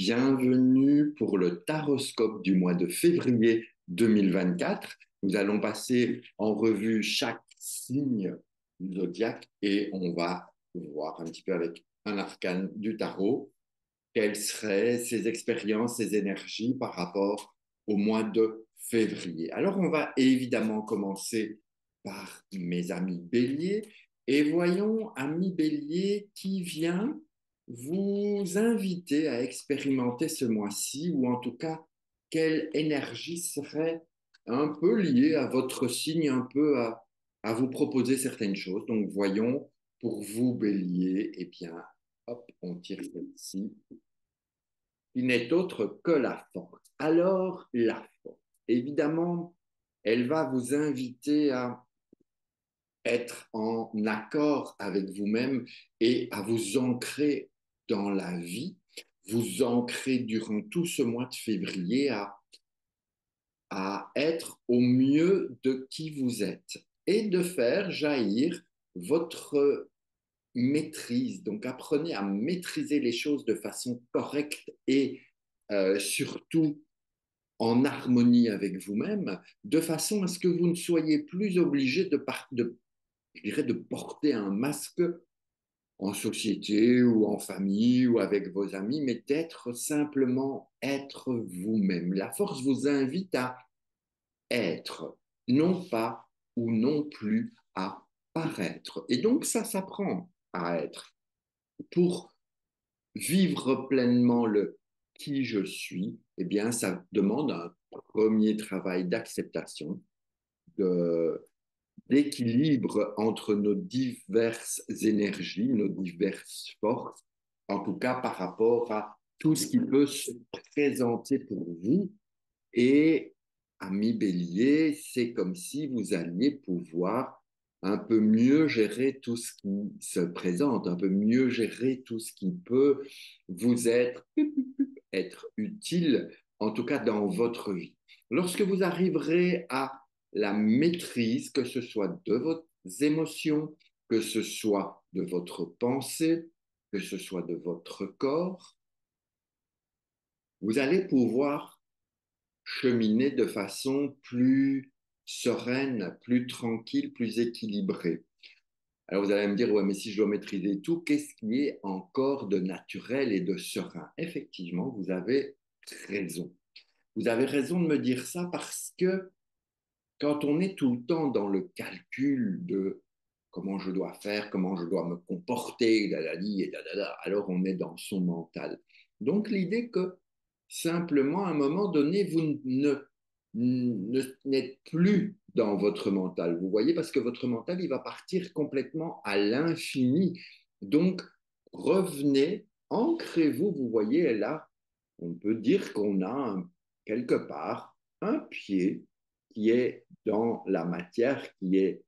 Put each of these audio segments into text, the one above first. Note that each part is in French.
bienvenue pour le taroscope du mois de février 2024. Nous allons passer en revue chaque signe du zodiaque et on va voir un petit peu avec un arcane du tarot quelles seraient ses expériences, ses énergies par rapport au mois de février. Alors on va évidemment commencer par mes amis béliers et voyons, ami bélier, qui vient vous inviter à expérimenter ce mois-ci, ou en tout cas, quelle énergie serait un peu liée à votre signe, un peu à vous proposer certaines choses. Donc, voyons, pour vous, bélier, eh bien, hop, on tire celle-ci, qui n'est autre que la force. Alors, la force, évidemment, elle va vous inviter à être en accord avec vous-même et à vous ancrer dans la vie, vous ancrer durant tout ce mois de février à être au mieux de qui vous êtes et de faire jaillir votre maîtrise. Donc apprenez à maîtriser les choses de façon correcte et surtout en harmonie avec vous-même, de façon à ce que vous ne soyez plus obligé je dirais, de porter un masque en société ou en famille ou avec vos amis, mais d'être simplement être vous-même. La force vous invite à être, non pas ou non plus à paraître. Et donc ça s'apprend à être. Pour vivre pleinement le qui je suis, eh bien, ça demande un premier travail d'acceptation, de d'équilibre entre nos diverses énergies, nos diverses forces, en tout cas par rapport à tout ce qui peut se présenter pour vous. Et, ami Bélier, c'est comme si vous alliez pouvoir un peu mieux gérer tout ce qui se présente, un peu mieux gérer tout ce qui peut vous être utile, en tout cas dans votre vie. Lorsque vous arriverez à la maîtrise, que ce soit de vos émotions, que ce soit de votre pensée, que ce soit de votre corps, vous allez pouvoir cheminer de façon plus sereine, plus tranquille, plus équilibrée. Alors vous allez me dire, ouais, mais si je dois maîtriser tout, qu'est-ce qui est encore de naturel et de serein? Effectivement, vous avez raison. Vous avez raison de me dire ça parce que quand on est tout le temps dans le calcul de comment je dois faire, comment je dois me comporter, dadadi et dadada, alors on est dans son mental. Donc l'idée que simplement à un moment donné, vous n'êtes plus dans votre mental. Vous voyez, parce que votre mental, il va partir complètement à l'infini. Donc revenez, ancrez-vous, vous voyez, là, on peut dire qu'on a quelque part un pied qui est dans la matière, qui est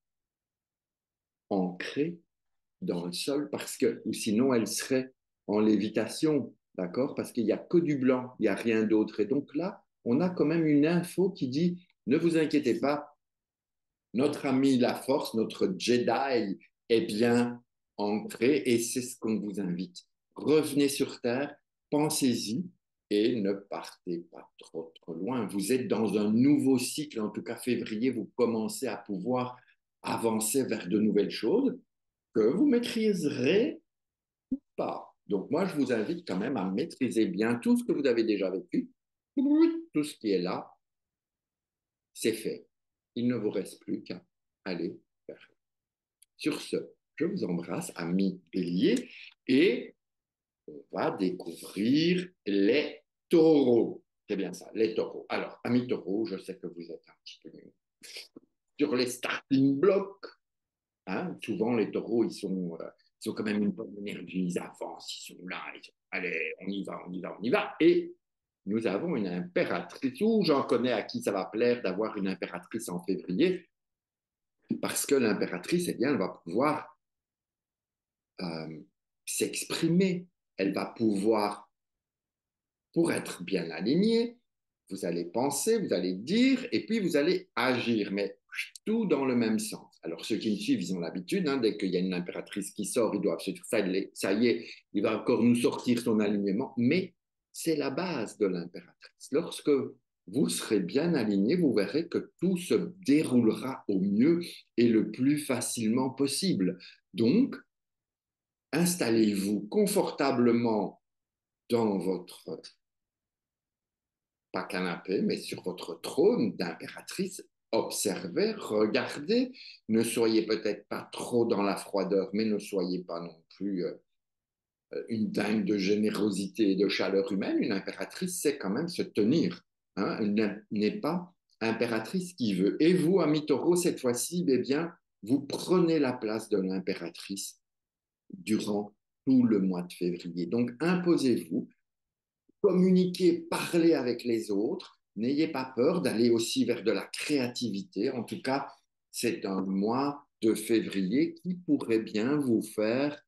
ancrée dans le sol, parce que, ou sinon elle serait en lévitation, d'accord? Parce qu'il n'y a que du blanc, il n'y a rien d'autre. Et donc là, on a quand même une info qui dit, ne vous inquiétez pas, notre ami la force, notre Jedi est bien ancré et c'est ce qu'on vous invite. Revenez sur Terre, pensez-y et ne partez pas trop loin. Vous êtes dans un nouveau cycle, en tout cas février, vous commencez à pouvoir avancer vers de nouvelles choses que vous maîtriserez pas. Donc moi, je vous invite quand même à maîtriser bien tout ce que vous avez déjà vécu, tout ce qui est là, c'est fait. Il ne vous reste plus qu'à aller faire. Sur ce, je vous embrasse, amis béliers, et on va découvrir les taureaux. C'est bien ça, les taureaux. Alors, amis taureaux, je sais que vous êtes un petit peu sur les starting blocks. Hein. Souvent, les taureaux, ils ont quand même une bonne énergie, ils avancent, ils sont là, ils sont, allez, on y va, on y va, on y va. Et nous avons une impératrice, ou j'en connais à qui ça va plaire d'avoir une impératrice en février, parce que l'impératrice, eh bien, elle va pouvoir euh, s'exprimer, elle va pouvoir, pour être bien alignée, vous allez penser, vous allez dire, et puis vous allez agir, mais tout dans le même sens. Alors ceux qui me suivent, ils ont l'habitude, hein, dès qu'il y a une impératrice qui sort, ils doivent se dire, ça y est, il va encore nous sortir son alignement, mais c'est la base de l'impératrice. Lorsque vous serez bien aligné, vous verrez que tout se déroulera au mieux et le plus facilement possible. Donc, installez-vous confortablement dans votre, pas canapé, mais sur votre trône d'impératrice. Observez, regardez, ne soyez peut-être pas trop dans la froideur, mais ne soyez pas non plus une dingue de générosité et de chaleur humaine. Une impératrice sait quand même se tenir. Hein. Elle n'est pas impératrice qui veut. Et vous, ami taureau, cette fois-ci, eh bien, vous prenez la place de l'impératrice durant tout le mois de février. Donc, imposez-vous, communiquez, parlez avec les autres, n'ayez pas peur d'aller aussi vers de la créativité. En tout cas, c'est un mois de février qui pourrait bien vous faire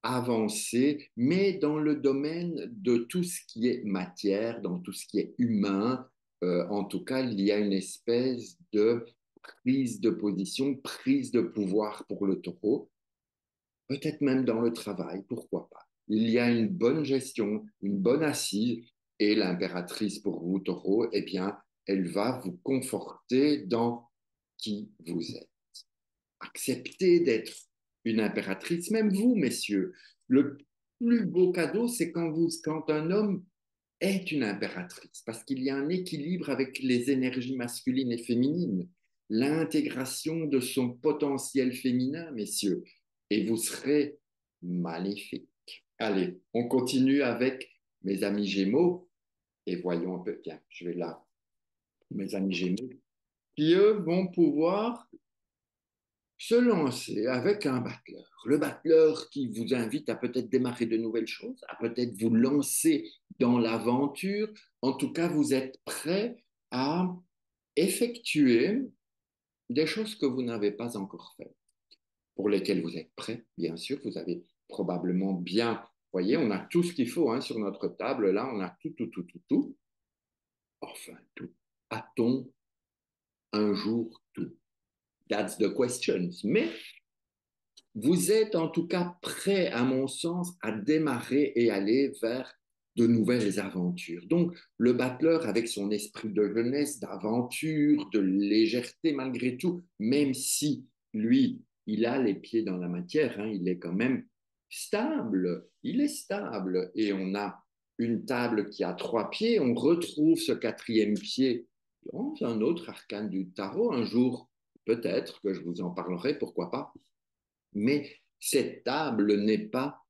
avancer, mais dans le domaine de tout ce qui est matière, dans tout ce qui est humain. En tout cas, il y a une espèce de prise de position, prise de pouvoir pour le taureau, peut-être même dans le travail, pourquoi pas. Il y a une bonne gestion, une bonne assise, et l'impératrice pour vous, taureau, eh bien, elle va vous conforter dans qui vous êtes. Acceptez d'être une impératrice, même vous, messieurs. Le plus beau cadeau, c'est quand un homme est une impératrice, parce qu'il y a un équilibre avec les énergies masculines et féminines, l'intégration de son potentiel féminin, messieurs, et vous serez magnifiques. Allez, on continue avec mes amis Gémeaux, et voyons un peu, tiens, je vais là, mes amis Gémeaux, qui eux vont pouvoir se lancer avec un battleur. Le battleur qui vous invite à peut-être démarrer de nouvelles choses, à peut-être vous lancer dans l'aventure. En tout cas, vous êtes prêt à effectuer des choses que vous n'avez pas encore faites, pour lesquelles vous êtes prêt, bien sûr. Vous avez probablement bien, vous voyez, on a tout ce qu'il faut hein, sur notre table. Là, on a tout, tout, tout, tout, tout. Enfin, tout. A-t-on un jour tout? That's the question. Mais vous êtes en tout cas prêt, à mon sens, à démarrer et aller vers de nouvelles aventures. Donc, le battleur, avec son esprit de jeunesse, d'aventure, de légèreté malgré tout, même si lui, il a les pieds dans la matière, hein, il est quand même stable, il est stable. Et on a une table qui a 3 pieds, on retrouve ce 4e pied dans un autre arcane du tarot. Un jour, peut-être que je vous en parlerai, pourquoi pas. Mais cette table n'est pas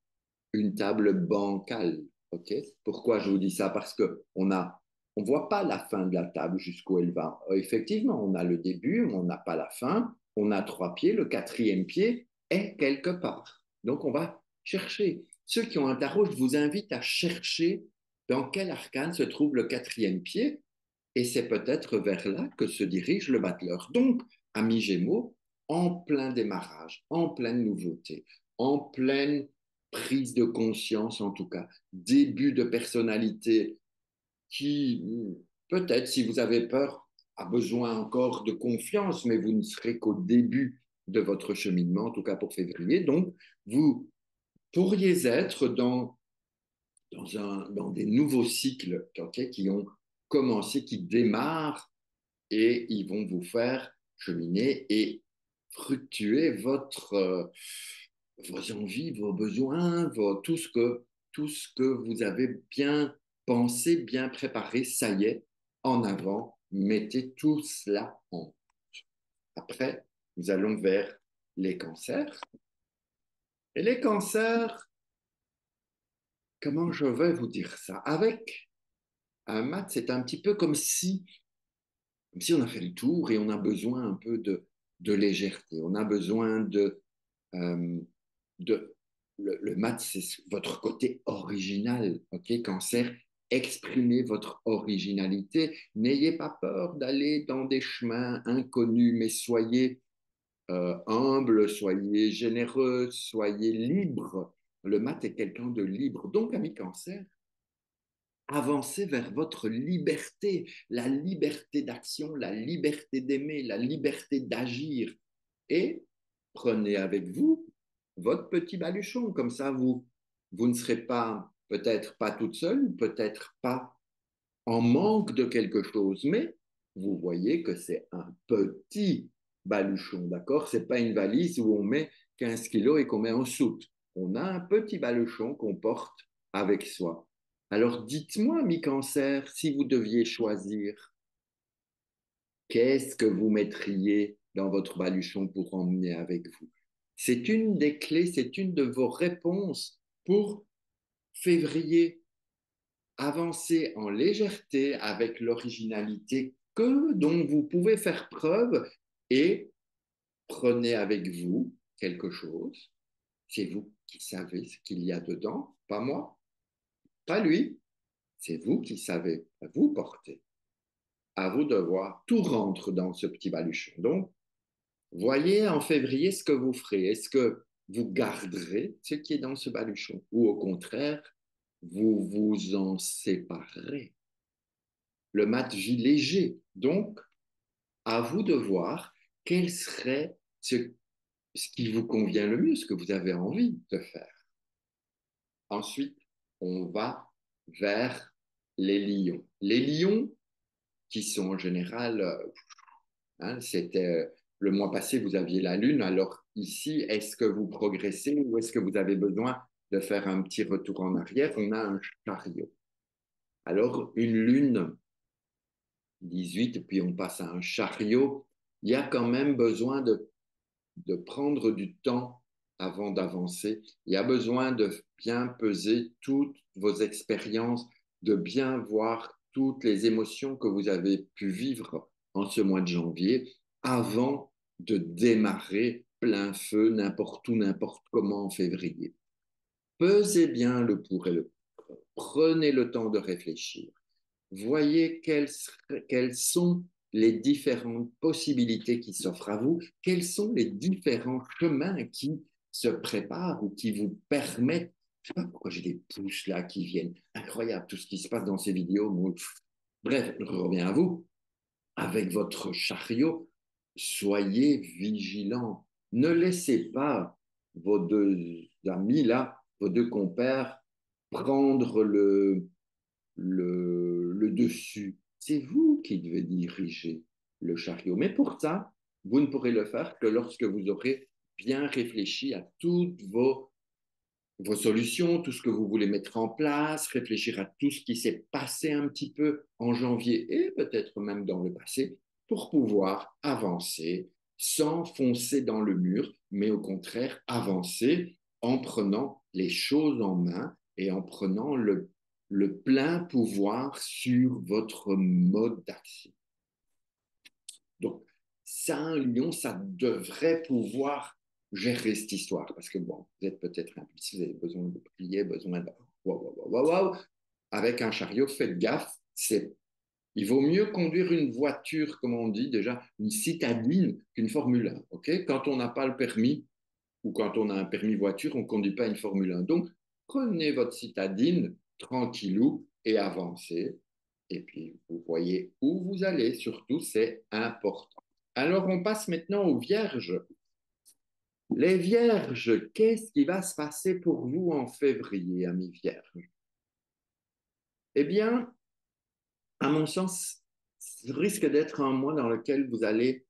une table bancale. Ok. Pourquoi je vous dis ça? Parce on voit pas la fin de la table jusqu'où elle va. Effectivement, on a le début, mais on n'a pas la fin. On a 3 pieds, le 4e pied est quelque part. Donc, on va chercher. Ceux qui ont un tarot, je vous invite à chercher dans quel arcane se trouve le 4e pied, et c'est peut-être vers là que se dirige le battleur. Donc, amis Gémeaux, en plein démarrage, en pleine nouveauté, en pleine prise de conscience en tout cas, début de personnalité qui, peut-être, si vous avez peur, a besoin encore de confiance, mais vous ne serez qu'au début de votre cheminement, en tout cas pour février. Donc, vous pourriez être dans des nouveaux cycles okay, qui ont commencé, qui démarrent, et ils vont vous faire cheminer et fructuer vos envies, vos besoins, tout ce que vous avez bien pensé, bien préparé. Ça y est, en avant, mettez tout cela en. Après, nous allons vers les cancers. Et les cancers, comment je vais vous dire ça? Avec un mat, c'est un petit peu comme si on a fait le tour et on a besoin un peu de légèreté. On a besoin euh, de le maths, c'est votre côté original, ok, cancer. Exprimez votre originalité. N'ayez pas peur d'aller dans des chemins inconnus, mais soyez humble, soyez généreux, soyez libre. Le maths est quelqu'un de libre. Donc, ami cancer, avancez vers votre liberté, la liberté d'action, la liberté d'aimer, la liberté d'agir. Et prenez avec vous votre petit baluchon. Comme ça, vous ne serez pas peut-être pas toute seule, peut-être pas en manque de quelque chose, mais vous voyez que c'est un petit baluchon, d'accord? C'est pas une valise où on met 15 kilos et qu'on met en soute. On a un petit baluchon qu'on porte avec soi. Alors dites-moi, mi-cancer, si vous deviez choisir, qu'est-ce que vous mettriez dans votre baluchon pour emmener avec vous? C'est une des clés, c'est une de vos réponses pour février. Avancez en légèreté avec l'originalité dont vous pouvez faire preuve et prenez avec vous quelque chose. C'est vous qui savez ce qu'il y a dedans, pas moi, pas lui. C'est vous qui savez, vous portez. À vous de voir, tout rentre dans ce petit baluchon. Donc, voyez en février ce que vous ferez. Est-ce que vous garderez ce qui est dans ce baluchon ou au contraire, vous vous en séparez? Le match léger. Donc, à vous de voir quel serait ce qui vous convient le mieux, ce que vous avez envie de faire. Ensuite, on va vers les lions. Les lions, qui sont en général, c'était le mois passé, vous aviez la lune. Alors ici, est-ce que vous progressez ou est-ce que vous avez besoin de faire un petit retour en arrière? On a un chariot. Alors, une lune 18, puis on passe à un chariot, il y a quand même besoin de prendre du temps avant d'avancer. Il y a besoin de bien peser toutes vos expériences, de bien voir toutes les émotions que vous avez pu vivre en ce mois de janvier avant de démarrer plein feu n'importe où, n'importe comment en février. Pesez bien le pour et le contre. Prenez le temps de réfléchir. Voyez quelles sont les différentes possibilités qui s'offrent à vous, quels sont les différents chemins qui se préparent ou qui vous permettent. Je ne sais pas pourquoi j'ai des pouces là qui viennent. Incroyable tout ce qui se passe dans ces vidéos. Bref, je reviens à vous. Avec votre chariot, soyez vigilants. Ne laissez pas vos deux amis là, vos deux compères, prendre le dessus. C'est vous qui devez diriger le chariot. Mais pour ça, vous ne pourrez le faire que lorsque vous aurez bien réfléchi à toutes vos solutions, tout ce que vous voulez mettre en place, réfléchir à tout ce qui s'est passé un petit peu en janvier et peut-être même dans le passé pour pouvoir avancer sans foncer dans le mur, mais au contraire avancer en prenant les choses en main et en prenant le plein pouvoir sur votre mode d'action. Donc, ça, un lion, ça devrait pouvoir gérer cette histoire. Parce que, bon, vous êtes peut-être impulsif, vous avez besoin de prier, besoin de... Wow, wow, wow, wow. Avec un chariot, faites gaffe, il vaut mieux conduire une voiture, comme on dit déjà, une citadine qu'une Formule 1. Okay, quand on n'a pas le permis, ou quand on a un permis voiture, on ne conduit pas une Formule 1. Donc, prenez votre citadine tranquillou et avancez. Et puis, vous voyez où vous allez. Surtout, c'est important. Alors, on passe maintenant aux vierges. Les vierges, qu'est-ce qui va se passer pour vous en février, amis vierges? Eh bien, à mon sens, ce risque d'être un mois dans lequel vous allez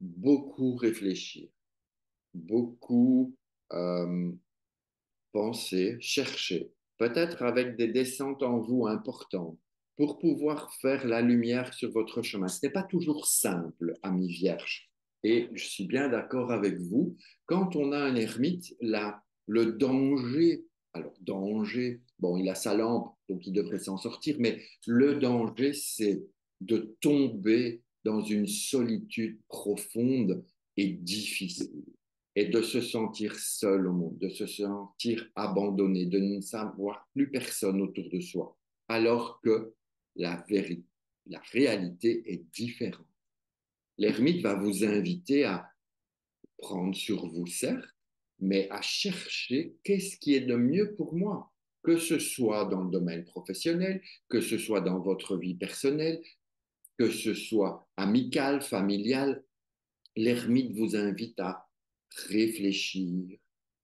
beaucoup réfléchir, beaucoup euh, penser, chercher, peut-être avec des descentes en vous importantes, pour pouvoir faire la lumière sur votre chemin. Ce n'est pas toujours simple, ami vierge. Et je suis bien d'accord avec vous, quand on a un ermite, là, le danger, alors danger, bon, il a sa lampe, donc il devrait s'en sortir, mais le danger, c'est de tomber dans une solitude profonde et difficile et de se sentir seul au monde, de se sentir abandonné, de ne savoir plus personne autour de soi, alors que la vérité, la réalité est différente. L'ermite va vous inviter à prendre sur vous, certes, mais à chercher qu'est-ce qui est de mieux pour moi, que ce soit dans le domaine professionnel, que ce soit dans votre vie personnelle, que ce soit amical, familial. L'ermite vous invite à réfléchir,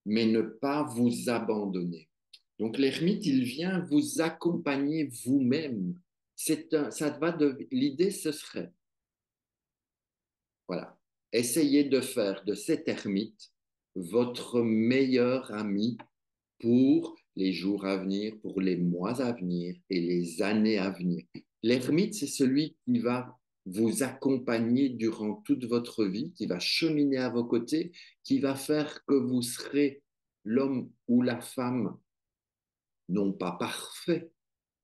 mais ne pas vous abandonner. Donc l'ermite, il vient vous accompagner vous-même. L'idée, ce serait, voilà, essayez de faire de cet ermite votre meilleur ami pour les jours à venir, pour les mois à venir et les années à venir. L'ermite, c'est celui qui va vous accompagner durant toute votre vie, qui va cheminer à vos côtés, qui va faire que vous serez l'homme ou la femme, non pas parfait,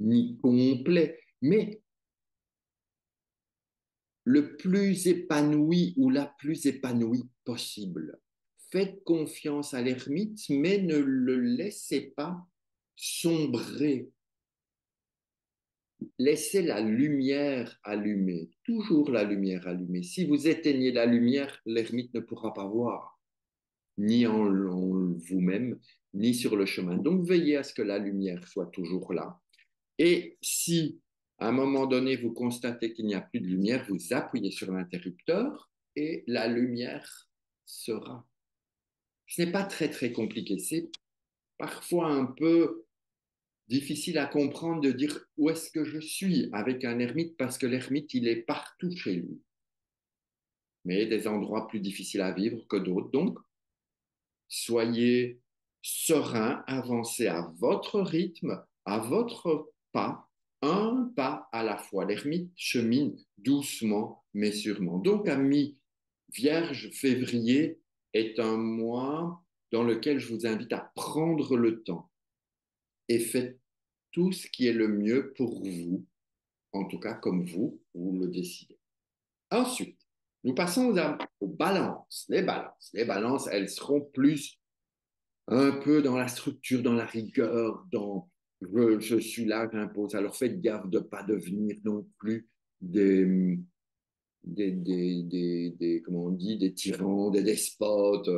ni complet, mais le plus épanoui ou la plus épanouie possible. Faites confiance à l'ermite, mais ne le laissez pas sombrer. Laissez la lumière allumée, toujours la lumière allumée. Si vous éteignez la lumière, l'ermite ne pourra pas voir, ni en vous-même, ni sur le chemin. Donc veillez à ce que la lumière soit toujours là. Et si à un moment donné, vous constatez qu'il n'y a plus de lumière, vous appuyez sur l'interrupteur et la lumière sera. Ce n'est pas très, très compliqué. C'est parfois un peu difficile à comprendre de dire où est-ce que je suis avec un ermite parce que l'ermite, il est partout chez lui. Mais des endroits plus difficiles à vivre que d'autres. Donc, soyez serein, avancez à votre rythme, à votre pas, un pas à la fois. L'ermite chemine doucement mais sûrement. Donc, ami Vierge, février est un mois dans lequel je vous invite à prendre le temps et faites tout ce qui est le mieux pour vous, en tout cas comme vous le décidez. Ensuite, nous passons aux balances. Les balances, elles seront plus un peu dans la structure, dans la rigueur, dans je suis là, j'impose. Alors faites gaffe de ne pas devenir non plus comment on dit, des tyrans, des despotes.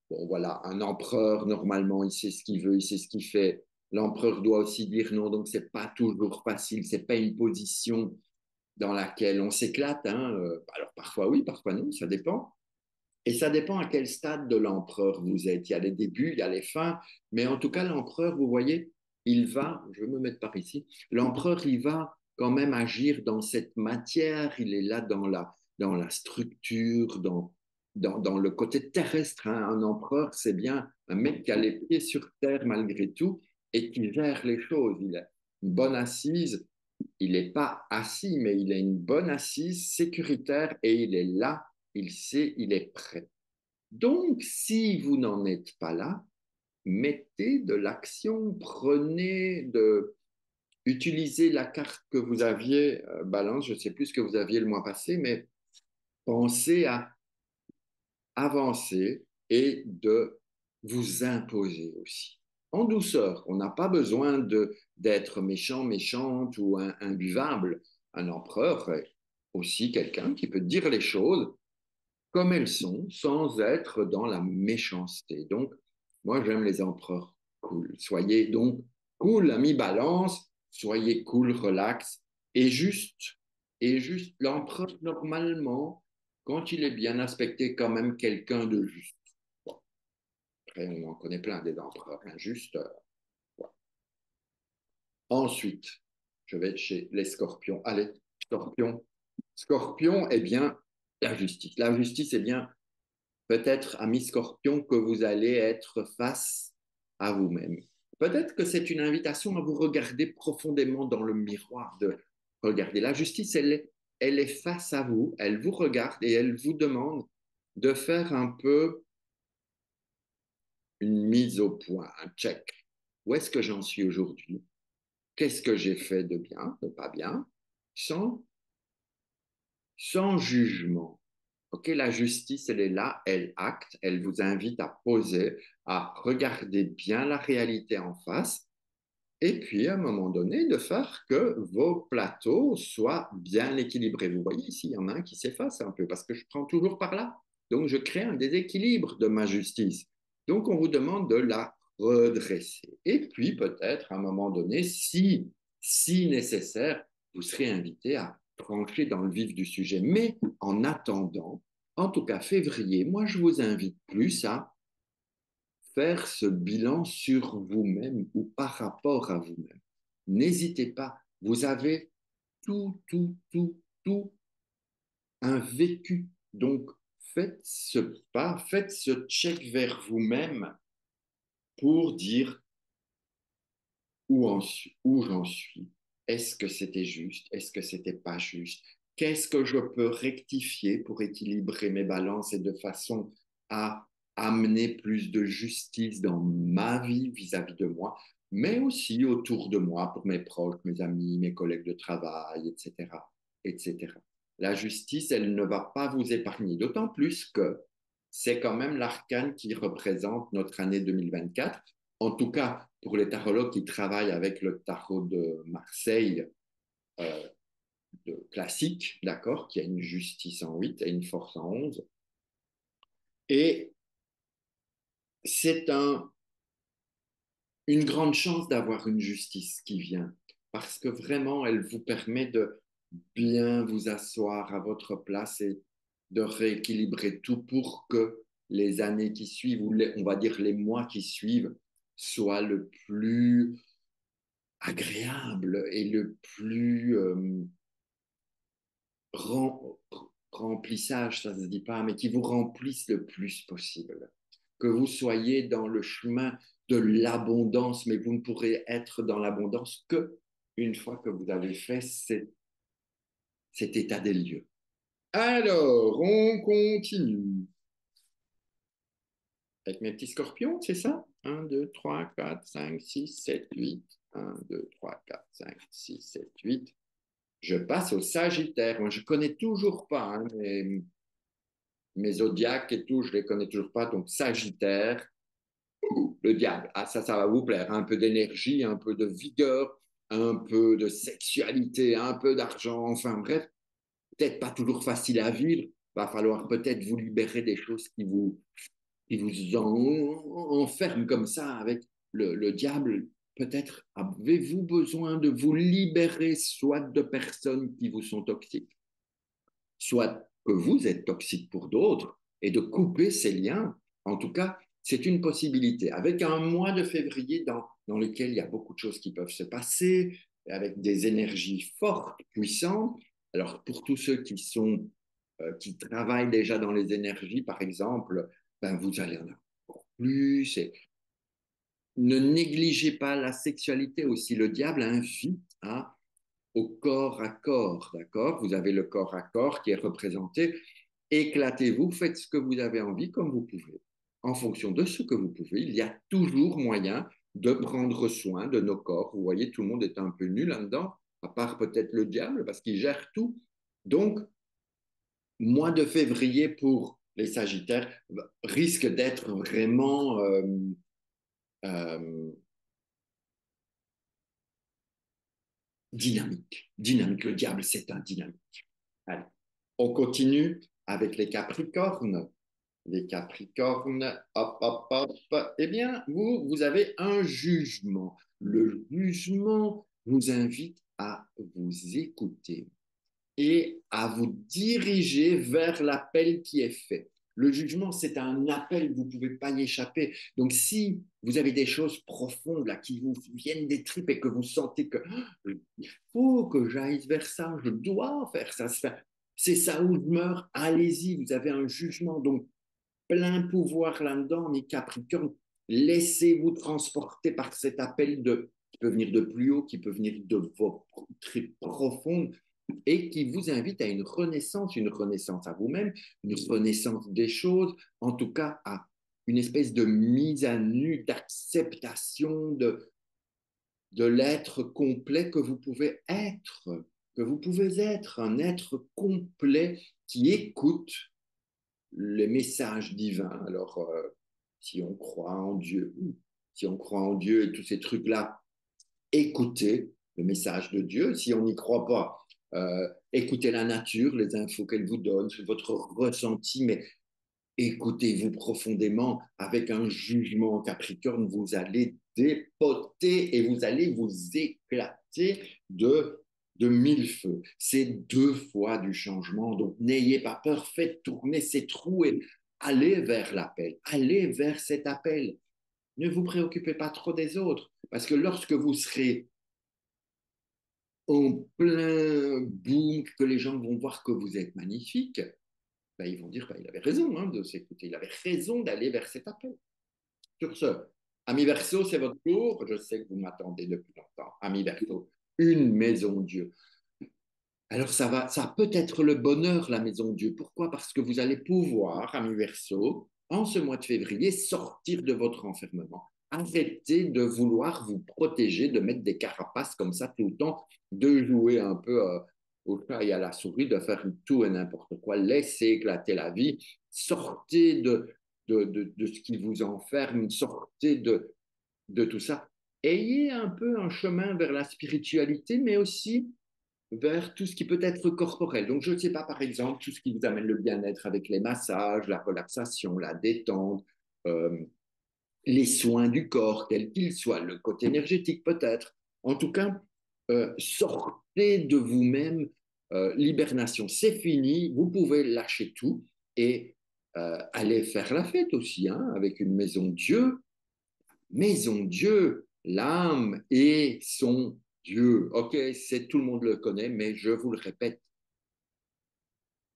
Bon, voilà, un empereur, normalement, il sait ce qu'il veut, il sait ce qu'il fait. L'empereur doit aussi dire non, donc c'est pas toujours facile, c'est pas une position dans laquelle on s'éclate. Hein. Alors parfois oui, parfois non, ça dépend. Et ça dépend à quel stade de l'empereur vous êtes. Il y a les débuts, il y a les fins, mais en tout cas, l'empereur, vous voyez, il va, je vais me mettre par ici, l'empereur, il va quand même agir dans cette matière, il est là dans la structure, dans le côté terrestre. Hein. Un empereur, c'est bien un mec qui a les pieds sur terre malgré tout et qui gère les choses. Il a une bonne assise, il n'est pas assis, mais il a une bonne assise sécuritaire et il est là, il sait, il est prêt. Donc, si vous n'en êtes pas là, mettez de l'action, utilisez la carte que vous aviez, balance, je ne sais plus ce que vous aviez le mois passé, mais pensez à avancer et de vous imposer aussi. En douceur, on n'a pas besoin d'être méchant, méchante ou imbuvable. Un empereur est aussi quelqu'un qui peut dire les choses comme elles sont sans être dans la méchanceté. Donc, moi, j'aime les empereurs cool. Soyez donc cool, ami balance, soyez cool, relax et juste. Et juste, l'empereur, normalement, quand il est bien aspecté, quand même quelqu'un de juste. Bon, après, on en connaît plein des empereurs injustes. Voilà. Ensuite, je vais chez les scorpions. Allez, scorpion. Scorpion, eh bien, la justice. La justice, eh bien, peut-être, ami scorpion, que vous allez être face à vous-même. Peut-être que c'est une invitation à vous regarder profondément dans le miroir, de regarder. La justice, elle est face à vous, elle vous regarde et elle vous demande de faire un peu une mise au point, un check. Où est-ce que j'en suis aujourd'hui? Qu'est-ce que j'ai fait de bien, de pas bien, sans, sans jugement. Ok, la justice, elle est là, elle acte, elle vous invite à poser, à regarder bien la réalité en face, et puis à un moment donné, de faire que vos plateaux soient bien équilibrés. Vous voyez ici, il y en a un qui s'efface un peu parce que je prends toujours par là. Donc, je crée un déséquilibre de ma justice. Donc, on vous demande de la redresser. Et puis, peut-être, à un moment donné, si nécessaire, vous serez invité à trancher dans le vif du sujet. Mais en attendant, en tout cas février, moi, je vous invite plus à faire ce bilan sur vous-même ou par rapport à vous-même. N'hésitez pas, vous avez tout un vécu. Donc, faites ce pas, faites ce check vers vous-même pour dire où j'en suis. Est-ce que c'était juste? Est-ce que c'était pas juste? Qu'est-ce que je peux rectifier pour équilibrer mes balances et de façon à amener plus de justice dans ma vie vis-à-vis de moi, mais aussi autour de moi, pour mes proches, mes amis, mes collègues de travail, etc., etc. La justice, elle ne va pas vous épargner, d'autant plus que c'est quand même l'arcane qui représente notre année 2024. En tout cas, pour les tarologues qui travaillent avec le tarot de Marseille euh, classique, d'accord, qui a une justice en 8 et une force en 11. Et c'est une grande chance d'avoir une justice qui vient, parce que vraiment, elle vous permet de bien vous asseoir à votre place et de rééquilibrer tout pour que les années qui suivent, ou on va dire les mois qui suivent, soient le plus agréable et le plus rem- remplissage, ça se dit pas, mais qui vous remplisse le plus possible. Que vous soyez dans le chemin de l'abondance, mais vous ne pourrez être dans l'abondance que une fois que vous avez fait cet état des lieux. Alors, on continue. Avec mes petits scorpions, c'est ça? Un, 2, 3, 4, 5, 6, 7, 8. 1, 2, 3, 4, 5, 6, 7, 8. Je passe au Sagittaire. Moi, je connais toujours pas hein, mes zodiaques et tout, je les connais toujours pas. Donc, Sagittaire, le diable. Ah, ça va vous plaire. Un peu d'énergie, un peu de vigueur, un peu de sexualité, un peu d'argent. Enfin, bref, peut-être pas toujours facile à vivre. Va falloir peut-être vous libérer des choses qui vous enferment comme ça avec le diable. Peut-être avez-vous besoin de vous libérer soit de personnes qui vous sont toxiques, soit que vous êtes toxique pour d'autres et de couper ces liens. En tout cas, c'est une possibilité. Avec un mois de février dans lequel il y a beaucoup de choses qui peuvent se passer, avec des énergies fortes, puissantes. Alors, pour tous ceux qui travaillent déjà dans les énergies, par exemple, ben, vous allez en avoir plus. Et ne négligez pas la sexualité aussi. Le diable invite au corps à corps, d'accord? Vous avez le corps à corps qui est représenté. Éclatez-vous, faites ce que vous avez envie comme vous pouvez. En fonction de ce que vous pouvez, il y a toujours moyen de prendre soin de nos corps. Vous voyez, tout le monde est un peu nul là-dedans, à part peut-être le diable, parce qu'il gère tout. Donc, mois de février pour les Sagittaires risque d'être vraiment euh, dynamique. Dynamique, le diable, c'est un dynamique. Allez. On continue avec les Capricornes. Les Capricornes, hop, hop, hop. Eh bien, vous avez un jugement. Le jugement vous invite à vous écouter et à vous diriger vers l'appel qui est fait. Le jugement, c'est un appel, vous ne pouvez pas y échapper. Donc, si vous avez des choses profondes là, qui vous viennent des tripes et que vous sentez que il faut que j'aille vers ça, je dois faire ça, c'est ça où je meurs, allez-y, vous avez un jugement. Donc, plein pouvoir là-dedans, mes Capricornes, laissez-vous transporter par cet appel qui peut venir de plus haut, qui peut venir de vos tripes profondes et qui vous invite à une renaissance à vous-même, une renaissance des choses, en tout cas à une espèce de mise à nu, d'acceptation de l'être complet que vous pouvez être, un être complet qui écoute les messages divins. Alors, si on croit en Dieu, si on croit en Dieu et tous ces trucs-là, écoutez le message de Dieu. Si on n'y croit pas, écoutez la nature, les infos qu'elle vous donne, votre ressenti, mais écoutez-vous profondément avec un jugement Capricorne, vous allez dépoter et vous allez vous éclater de mille feux. C'est 2 fois du changement, donc n'ayez pas peur, faites tourner ces trous et allez vers l'appel, allez vers cet appel. ne vous préoccupez pas trop des autres. Parce que lorsque vous serez en plein boom, que les gens vont voir que vous êtes magnifique, ben, ils vont dire ben, il avait raison hein, de s'écouter, il avait raison d'aller vers cet appel. Sur ce, ami Verseau, c'est votre tour. Je sais que vous m'attendez depuis longtemps. Ami Verseau, une maison Dieu. Alors ça peut être le bonheur, la maison Dieu. Pourquoi? Parce que vous allez pouvoir, ami Verseau, en ce mois de février, sortir de votre enfermement. Arrêtez de vouloir vous protéger, de mettre des carapaces comme ça tout le temps, de jouer un peu au chat et à la souris, de faire tout et n'importe quoi. Laissez éclater la vie. Sortez de ce qui vous enferme, sortez de tout ça. Ayez un peu un chemin vers la spiritualité, mais aussi vers tout ce qui peut être corporel. Donc, je ne sais pas, par exemple, tout ce qui vous amène le bien-être avec les massages, la relaxation, la détente, euh, les soins du corps, quels qu'ils soient, le côté énergétique peut-être. En tout cas, sortez de vous-même, l'hibernation, c'est fini, vous pouvez lâcher tout et aller faire la fête aussi, hein, avec une maison Dieu. Maison Dieu, l'âme et son Dieu. Ok, c'est tout le monde le connaît, mais je vous le répète,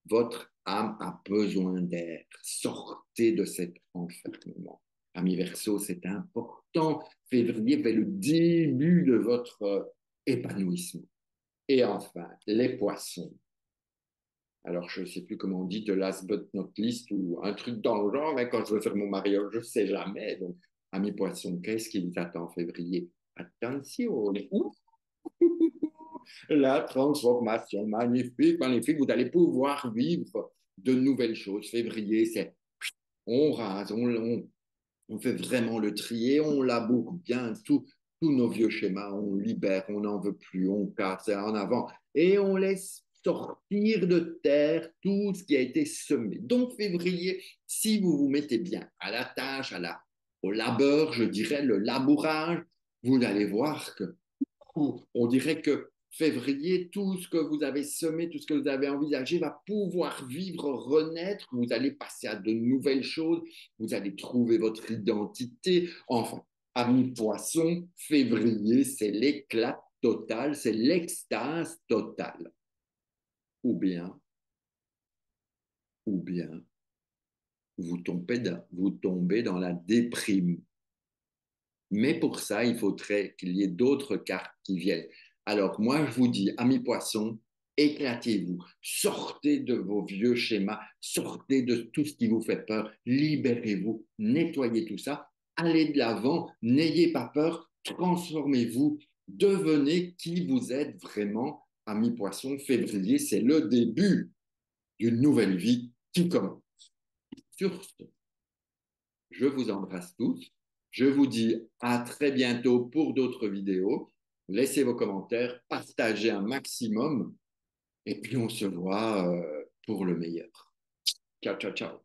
votre âme a besoin d'air. Sortez de cet enfermement. Ami Verseau, c'est important. Février est le début de votre épanouissement. Et enfin, les poissons. Alors, je ne sais plus comment on dit, de last but not least ou un truc dans le genre, mais quand je veux faire mon mariage, je ne sais jamais. Donc, ami poisson, qu'est-ce qui vous attend en février? Attention, la transformation, magnifique, magnifique. Vous allez pouvoir vivre de nouvelles choses. Février, c'est on rase, on fait vraiment le trier, on laboure bien tous nos vieux schémas, on libère, on n'en veut plus, on casse en avant et on laisse sortir de terre tout ce qui a été semé. Donc, février, si vous vous mettez bien à la tâche, au labeur, je dirais le labourage, vous allez voir que on dirait que février, tout ce que vous avez semé, tout ce que vous avez envisagé va pouvoir vivre, renaître. Vous allez passer à de nouvelles choses. Vous allez trouver votre identité. Enfin, ami poisson, février, c'est l'éclat total, c'est l'extase totale. Ou bien, ou bien, vous tombez dans la déprime. Mais pour ça, il faudrait qu'il y ait d'autres cartes qui viennent. Alors moi, je vous dis, amis poissons, éclatez-vous, sortez de vos vieux schémas, sortez de tout ce qui vous fait peur, libérez-vous, nettoyez tout ça, allez de l'avant, n'ayez pas peur, transformez-vous, devenez qui vous êtes vraiment, amis poissons. Février, c'est le début d'une nouvelle vie qui commence. Sur ce, je vous embrasse tous. Je vous dis à très bientôt pour d'autres vidéos. Laissez vos commentaires, partagez un maximum et puis on se voit pour le meilleur. Ciao, ciao, ciao.